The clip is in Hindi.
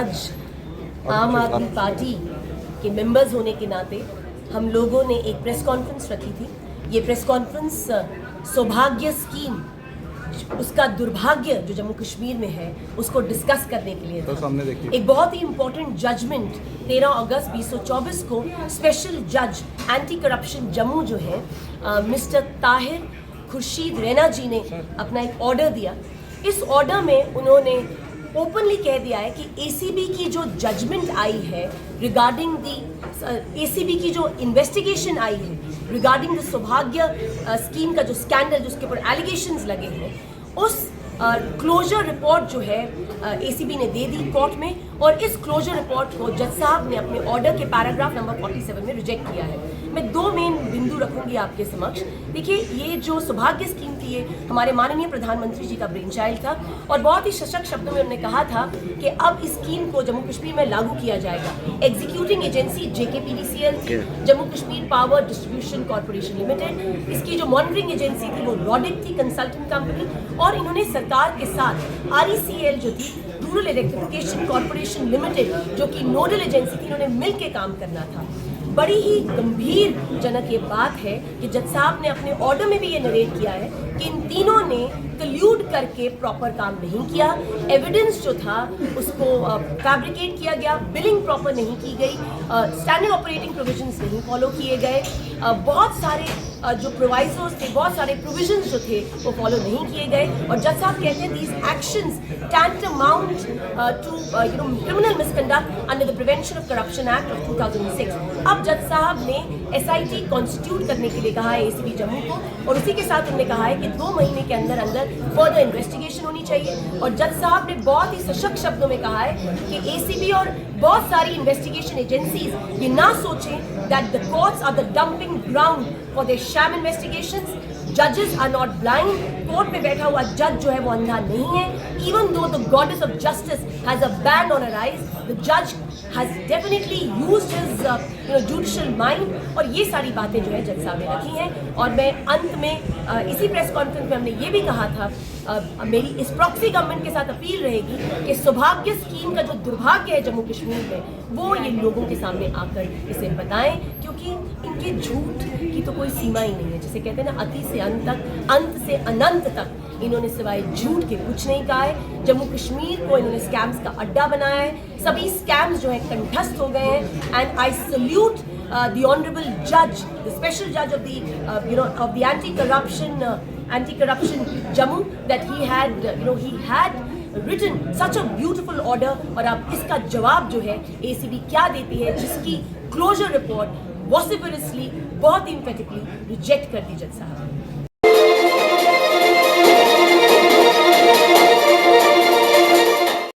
आज आम आदमी पार्टी के मेंबर्स होने के नाते हम लोगों ने एक प्रेस कॉन्फ्रेंस रखी थी। ये प्रेस कॉन्फ्रेंस सौभाग्य स्कीम, उसका दुर्भाग्य जो जम्मू कश्मीर में है, उसको डिस्कस करने के लिए था। तो एक बहुत ही इम्पोर्टेंट जजमेंट 13 अगस्त 2024 को स्पेशल जज एंटी करप्शन जम्मू जो है मिस्टर ताहिर खुर्शीद रैना जी ने अपना एक ऑर्डर दिया। इस ऑर्डर में उन्होंने ओपनली कह दिया है कि एसीबी की जो जजमेंट आई है रिगार्डिंग दी एसीबी की जो इन्वेस्टिगेशन आई है रिगार्डिंग द सौभाग्य स्कीम का जो स्कैंडल जिसके ऊपर एलिगेशंस लगे हैं, उस क्लोजर रिपोर्ट जो है एसीबी ने दे दी कोर्ट में, और इस क्लोजर रिपोर्ट को जज साहब ने अपने ऑर्डर के पैराग्राफ नंबर 47 में रिजेक्ट किया है। मैं दो मेन बिंदु रखूंगी आपके समक्ष। देखिए, ये जो सौभाग्य स्कीम थी, ये हमारे माननीय प्रधानमंत्री जी का ब्रेन चाइल्ड था और बहुत ही सशक्त शब्दों में उन्होंने कहा था कि अब इस स्कीम को जम्मू कश्मीर में लागू किया जाएगा। एग्जीक्यूटिंग एजेंसी JKPDCL थी, Jammu Kashmir power distribution corporation limited, इसकी जो मॉनिटरिंग एजेंसी थी वो रॉडिक थी, कंसल्टेंट कंपनी, और इन्होंने सरकार के साथ RECL जो थी, रूरल इलेक्ट्रिफिकेशन कॉर्पोरेशन लिमिटेड, जो कि नोडल एजेंसी थी, इन्होंने मिलकर काम करना था। बड़ी ही गंभीर जनक ये बात है कि जज साहब ने अपने ऑर्डर में भी ये नरेट किया है कि इन तीनों ने कल्यूड करके प्रॉपर काम नहीं किया। एविडेंस जो था उसको फैब्रिकेट किया गया, बिलिंग प्रॉपर नहीं की गई, स्टैंडर्ड ऑपरेटिंग प्रोविजंस नहीं फॉलो किए गए, बहुत सारे जो प्रोवाइजोस थे, बहुत सारे प्रोविजंस जो थे वो फॉलो नहीं किए गए। और जज साहब कहते हैं these actions tantamount to criminal misconduct under the Prevention of Corruption Act of 2006। अब जज साहब ने SIT कॉन्स्टिट्यूट करने के लिए कहा है ACB जम्मू को, और उसी के साथ उन्होंने कहा है कि 2 महीने के अंदर अंदर फर्दर इन्वेस्टिगेशन होनी चाहिए। और जज साहब ने बहुत ही सशक्त शब्दों में कहा है कि ACB और बहुत सारी इन्वेस्टिगेशन एजेंसीज ये ना सोचें that the courts are the dumping ground for their sham investigations. जजेस आर नॉट ब्लाइंड। कोर्ट में बैठा हुआ जज जो है वो अंधा नहीं है। Even though the goddess of justice has a ban on her eyes, the जज has definitely used his judicial mind. और ये सारी बातें जो है जज साहब ने रखी हैं। और मैं अंत में इसी प्रेस कॉन्फ्रेंस में हमने ये भी कहा था, मेरी इस प्रॉक्सी गवर्नमेंट के साथ अपील रहेगी कि सौभाग्य स्कीम का जो दुर्भाग्य है जम्मू कश्मीर में, वो ये लोगों के सामने आकर इसे बताएं, क्योंकि इनके झूठ की तो कोई सीमा ही नहीं है। जिसे कहते हैं ना, अति से अंत तक, अंत से अनंत तक इन्होंने सिवाय झूठ के कुछ नहीं कहा है। जम्मू कश्मीर को इन्होंने स्कैम्स का अड्डा बनाया है। सभी स्कैम्स जो है कंठस्थ हो गए हैं। And I salute the honorable judge, the special judge of the of the anti-corruption Jammu, that he had written such a beautiful order। और अब इसका जवाब जो है ACB क्या देती है, जिसकी क्लोजर रिपोर्ट वॉसिफरसली बहुत ही emphatically रिजेक्ट कर दी जज साहब।